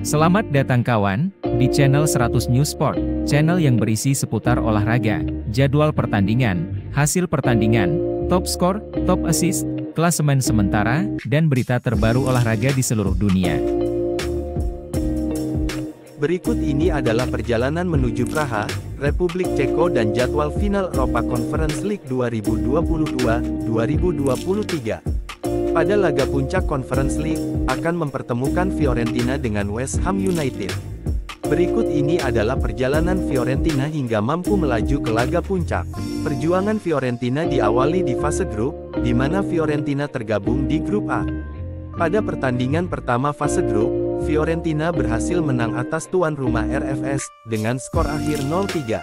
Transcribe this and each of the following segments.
Selamat datang kawan, di channel 100 News Sport, channel yang berisi seputar olahraga, jadwal pertandingan, hasil pertandingan, top skor, top assist, klasemen sementara, dan berita terbaru olahraga di seluruh dunia. Berikut ini adalah perjalanan menuju Praha, Republik Ceko dan jadwal final Europa Conference League 2022-2023. Pada laga puncak Conference League, akan mempertemukan Fiorentina dengan West Ham United. Berikut ini adalah perjalanan Fiorentina hingga mampu melaju ke laga puncak. Perjuangan Fiorentina diawali di fase grup, di mana Fiorentina tergabung di grup A. Pada pertandingan pertama fase grup, Fiorentina berhasil menang atas tuan rumah RFS, dengan skor akhir 0-3.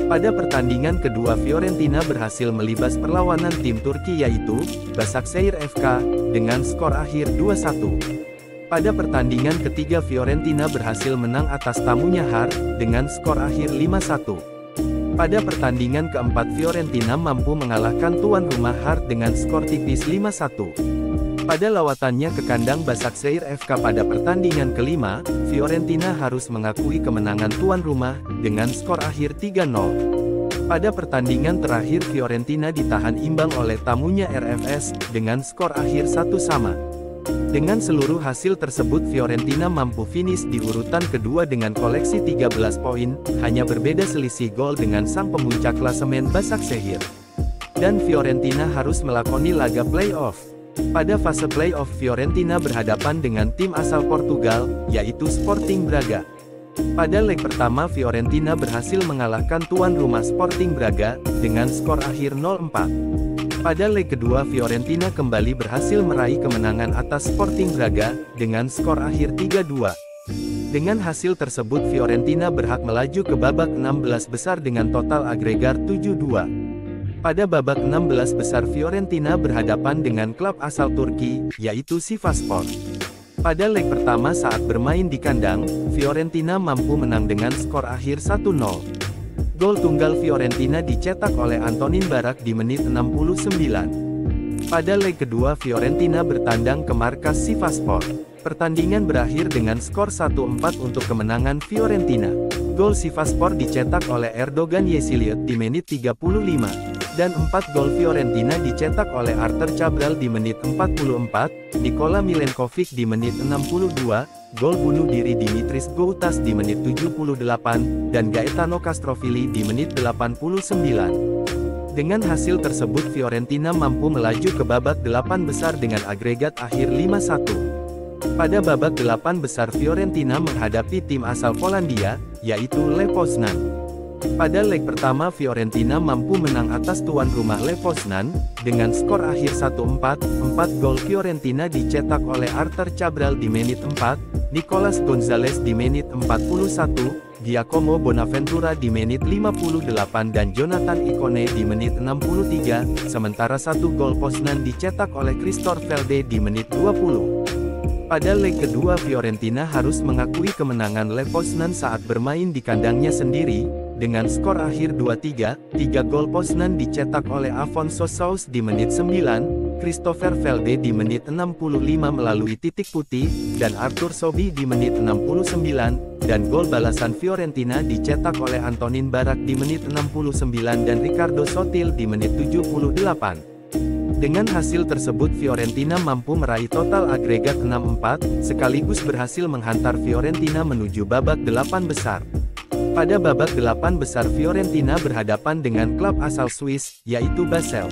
Pada pertandingan kedua Fiorentina berhasil melibas perlawanan tim Turki yaitu, Başakşehir FK, dengan skor akhir 2-1. Pada pertandingan ketiga Fiorentina berhasil menang atas tamunya Har, dengan skor akhir 5-1. Pada pertandingan keempat Fiorentina mampu mengalahkan tuan rumah Har dengan skor tipis 5-1. Pada lawatannya ke kandang Başakşehir FK pada pertandingan kelima, Fiorentina harus mengakui kemenangan tuan rumah, dengan skor akhir 3-0. Pada pertandingan terakhir Fiorentina ditahan imbang oleh tamunya RFS, dengan skor akhir 1-1. Dengan seluruh hasil tersebut Fiorentina mampu finish di urutan kedua dengan koleksi 13 poin, hanya berbeda selisih gol dengan sang pemuncak klasemen Başakşehir. Dan Fiorentina harus melakoni laga play-off. Pada fase play-off Fiorentina berhadapan dengan tim asal Portugal, yaitu Sporting Braga. Pada leg pertama Fiorentina berhasil mengalahkan tuan rumah Sporting Braga, dengan skor akhir 0-4. Pada leg kedua Fiorentina kembali berhasil meraih kemenangan atas Sporting Braga, dengan skor akhir 3-2. Dengan hasil tersebut Fiorentina berhak melaju ke babak 16 besar dengan total agregat 7-2. Pada babak 16 besar Fiorentina berhadapan dengan klub asal Turki, yaitu Sivasspor. Pada leg pertama saat bermain di kandang, Fiorentina mampu menang dengan skor akhir 1-0. Gol tunggal Fiorentina dicetak oleh Antonin Barak di menit 69. Pada leg kedua Fiorentina bertandang ke markas Sivasspor. Pertandingan berakhir dengan skor 1-4 untuk kemenangan Fiorentina. Gol Sivasspor dicetak oleh Erdogan Yeşilyurt di menit 35. Dan 4 gol Fiorentina dicetak oleh Artur Cabral di menit 44, Nikola Milenkovic di menit 62, gol bunuh diri Dimitris Goutas di menit 78, dan Gaetano Castrovilli di menit 89. Dengan hasil tersebut Fiorentina mampu melaju ke babak 8 besar dengan agregat akhir 5-1. Pada babak 8 besar Fiorentina menghadapi tim asal Polandia, yaitu Lech Poznan. Pada leg pertama Fiorentina mampu menang atas tuan rumah Lech Poznan, dengan skor akhir 1-4, 4 gol Fiorentina dicetak oleh Artur Cabral di menit 4, Nicolas Gonzalez di menit 41, Giacomo Bonaventura di menit 58 dan Jonathan Ikone di menit 63, sementara 1 gol Poznan dicetak oleh Christopher Velde di menit 20. Pada leg kedua Fiorentina harus mengakui kemenangan Lech Poznan saat bermain di kandangnya sendiri, dengan skor akhir 2-3, 3 gol Poznan dicetak oleh Afonso Sous di menit 9, Christopher Velde di menit 65 melalui titik putih, dan Arthur Sobi di menit 69, dan gol balasan Fiorentina dicetak oleh Antonin Barak di menit 69 dan Ricardo Sotil di menit 78. Dengan hasil tersebut Fiorentina mampu meraih total agregat 6-4, sekaligus berhasil menghantar Fiorentina menuju babak 8 besar. Pada babak 8 besar Fiorentina berhadapan dengan klub asal Swiss, yaitu Basel.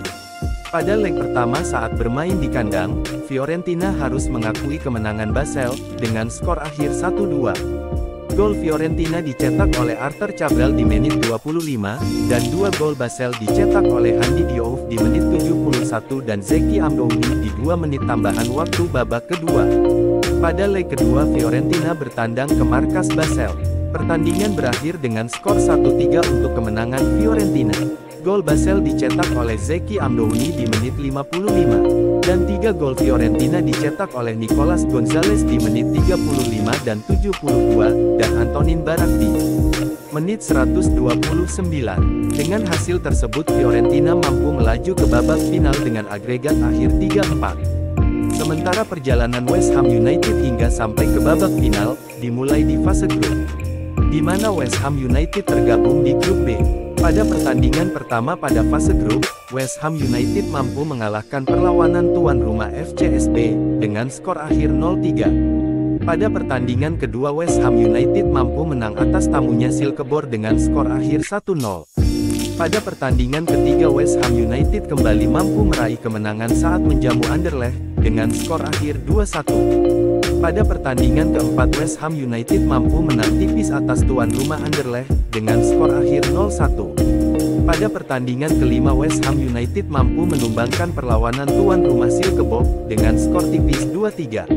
Pada leg pertama saat bermain di kandang, Fiorentina harus mengakui kemenangan Basel, dengan skor akhir 1-2. Gol Fiorentina dicetak oleh Artur Cabral di menit 25, dan 2 gol Basel dicetak oleh Handi Diouf di menit 71 dan Zeki Amdouni di 2 menit tambahan waktu babak kedua. Pada leg kedua Fiorentina bertandang ke markas Basel. Pertandingan berakhir dengan skor 1-3 untuk kemenangan Fiorentina. Gol Basel dicetak oleh Zeki Amdouni di menit 55, dan 3 gol Fiorentina dicetak oleh Nicolas Gonzalez di menit 35 dan 72, dan Antonin Barak di menit 129. Dengan hasil tersebut Fiorentina mampu melaju ke babak final dengan agregat akhir 3-4. Sementara perjalanan West Ham United hingga sampai ke babak final, dimulai di fase grup, di mana West Ham United tergabung di grup B. Pada pertandingan pertama pada fase grup, West Ham United mampu mengalahkan perlawanan tuan rumah FCSB, dengan skor akhir 0-3. Pada pertandingan kedua West Ham United mampu menang atas tamunya Silkeborg dengan skor akhir 1-0. Pada pertandingan ketiga West Ham United kembali mampu meraih kemenangan saat menjamu Anderlecht, dengan skor akhir 2-1. Pada pertandingan keempat West Ham United mampu menang tipis atas tuan rumah Anderlecht, dengan skor akhir 0-1. Pada pertandingan kelima West Ham United mampu menumbangkan perlawanan tuan rumah Silkeborg, dengan skor tipis 2-3.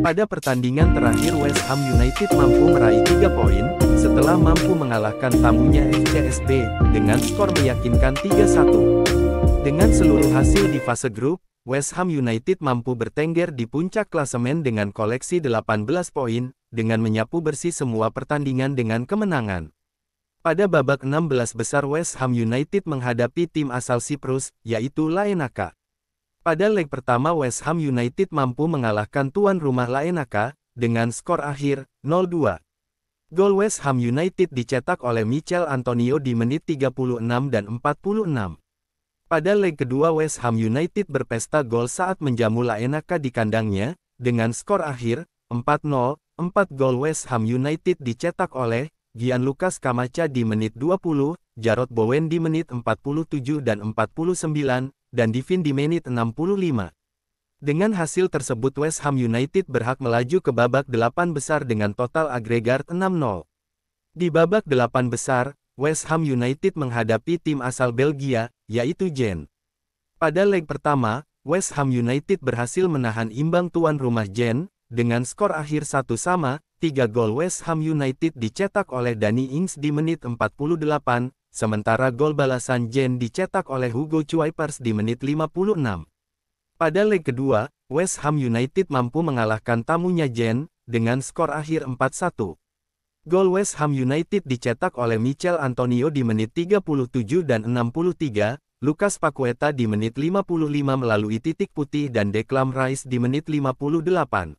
Pada pertandingan terakhir West Ham United mampu meraih 3 poin, setelah mampu mengalahkan tamunya FCSB, dengan skor meyakinkan 3-1. Dengan seluruh hasil di fase grup, West Ham United mampu bertengger di puncak klasemen dengan koleksi 18 poin, dengan menyapu bersih semua pertandingan dengan kemenangan. Pada babak 16 besar West Ham United menghadapi tim asal Siprus, yaitu Laenaka. Pada leg pertama West Ham United mampu mengalahkan tuan rumah Laenaka, dengan skor akhir, 0-2. Gol West Ham United dicetak oleh Michail Antonio di menit 36 dan 46. Pada leg kedua West Ham United berpesta gol saat menjamu Laenaka di kandangnya, dengan skor akhir, 4-0, 4 gol West Ham United dicetak oleh Gianluca Scamacca di menit 20, Jarrod Bowen di menit 47 dan 49, dan Divine di menit 65. Dengan hasil tersebut West Ham United berhak melaju ke babak 8 besar dengan total agregat 6-0. Di babak 8 besar, West Ham United menghadapi tim asal Belgia, yaitu Genk. Pada leg pertama, West Ham United berhasil menahan imbang tuan rumah Genk, dengan skor akhir 1-3, 3 gol West Ham United dicetak oleh Danny Ings di menit 48, sementara gol balasan Genk dicetak oleh Hugo Kuipers di menit 56. Pada leg kedua, West Ham United mampu mengalahkan tamunya Genk, dengan skor akhir 4-1. Gol West Ham United dicetak oleh Michail Antonio di menit 37 dan 63, Lucas Paqueta di menit 55 melalui titik putih dan Declan Rice di menit 58.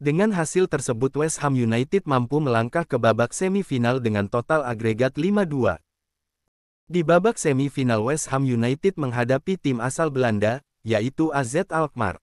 Dengan hasil tersebut West Ham United mampu melangkah ke babak semifinal dengan total agregat 5-2. Di babak semifinal West Ham United menghadapi tim asal Belanda, yaitu AZ Alkmaar.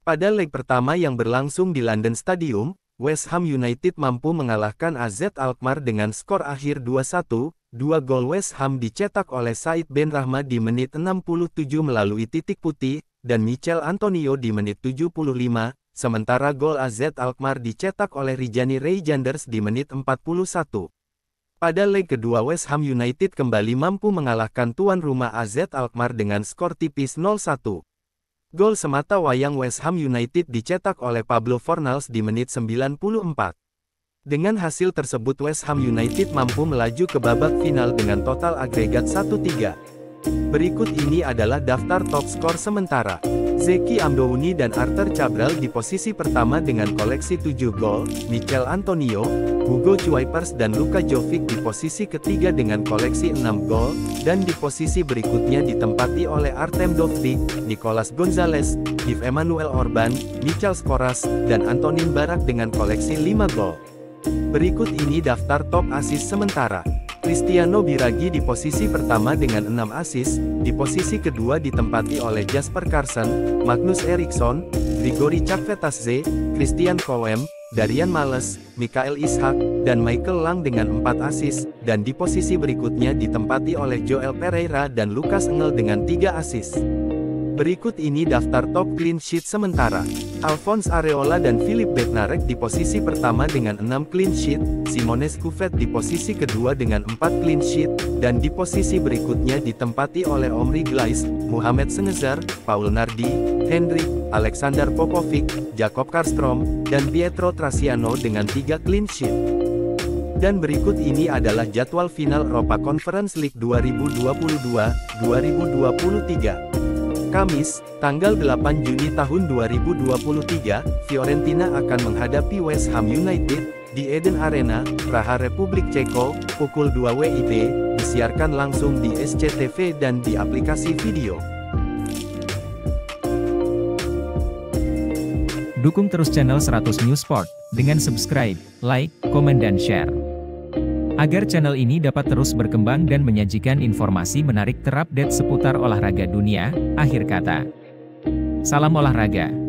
Pada leg pertama yang berlangsung di London Stadium, West Ham United mampu mengalahkan AZ Alkmaar dengan skor akhir 2-1, 2 gol West Ham dicetak oleh Said Benrahma di menit 67 melalui titik putih, dan Michail Antonio di menit 75, sementara gol AZ Alkmaar dicetak oleh Rijani Reijnders di menit 41. Pada leg kedua West Ham United kembali mampu mengalahkan tuan rumah AZ Alkmaar dengan skor tipis 0-1. Gol semata wayang West Ham United dicetak oleh Pablo Fornals di menit 94. Dengan hasil tersebut West Ham United mampu melaju ke babak final dengan total agregat 1-3. Berikut ini adalah daftar top skor sementara. Zeki Amdouni dan Arthur Cabral di posisi pertama dengan koleksi 7 gol, Michail Antonio, Hugo Kuipers dan Luka Jovic di posisi ketiga dengan koleksi 6 gol, dan di posisi berikutnya ditempati oleh Artem Dovbyk, Nicolas Gonzalez, Yves Emmanuel Orban, Michal Skoras, dan Antonin Barak dengan koleksi 5 gol. Berikut ini daftar top assist sementara. Cristiano Biraghi di posisi pertama dengan 6 assist, di posisi kedua ditempati oleh Jasper Karlsson, Magnus Eriksson, Grigori Chakvetadze, Christian Coem, Darian Males, Mikael Ishak, dan Michael Lang dengan 4 assist, dan di posisi berikutnya ditempati oleh Joel Pereira dan Lucas Engel dengan 3 assist. Berikut ini daftar top clean sheet sementara. Alphonse Areola dan Philippe Bednarek di posisi pertama dengan 6 clean sheet, Simones Couvet di posisi kedua dengan 4 clean sheet, dan di posisi berikutnya ditempati oleh Omri Glais, Mohamed Sengezar, Paul Nardi, Hendrik, Alexander Popovic, Jakob Karlstrom, dan Pietro Traciano dengan 3 clean sheet. Dan berikut ini adalah jadwal final Europa Conference League 2022-2023. Kamis, tanggal 8 Juni tahun 2023, Fiorentina akan menghadapi West Ham United di Eden Arena, Praha Republik Ceko, pukul 2 WIB, disiarkan langsung di SCTV dan di aplikasi video. Dukung terus channel 100 News Sport dengan subscribe, like, komen dan share. Agar channel ini dapat terus berkembang dan menyajikan informasi menarik terupdate seputar olahraga dunia. Akhir kata. Salam olahraga.